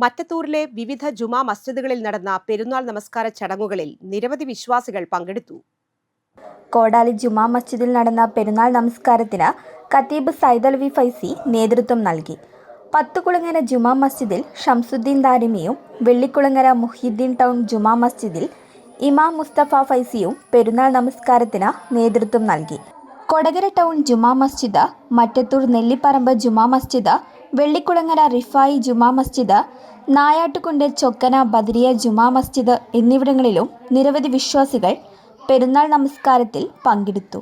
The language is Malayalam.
മറ്റത്തൂരിലെ വിവിധ ജുമാ മസ്ജിദുകളിൽ നടന്ന പെരുന്നാൾ നമസ്കാര ചടങ്ങുകളിൽ നിരവധി വിശ്വാസികൾ പങ്കെടുത്തു. കോടാലി ജുമാ മസ്ജിദിൽ നടന്ന പെരുന്നാൾ നമസ്കാരത്തിന് ഖത്തീബ് സൈദലവി ഫൈസി നേതൃത്വം നൽകി. പത്തുകുളങ്ങര ജുമാ മസ്ജിദിൽ ഷംസുദ്ദീൻ ദാരിമിയും വെള്ളിക്കുളങ്ങര മുഹ്യിദ്ദീൻ ടൗൺ ജുമാ മസ്ജിദിൽ ഇമാം മുസ്തഫ ഫൈസിയും പെരുന്നാൾ നമസ്കാരത്തിന് നേതൃത്വം നൽകി. കൊടകര ടൗൺ ജുമാ മസ്ജിദ്, മറ്റത്തൂർ നെല്ലിപ്പറമ്പ് ജുമാ മസ്ജിദ്, വെള്ളിക്കുളങ്ങര റിഫായി ജുമാ മസ്ജിദ്, നായാട്ടുകുണ്ട് ചൊക്കന ബദരിയ ജുമാ മസ്ജിദ് എന്നിവിടങ്ങളിലും നിരവധി വിശ്വാസികൾ പെരുന്നാൾ നമസ്കാരത്തിൽ പങ്കെടുത്തു.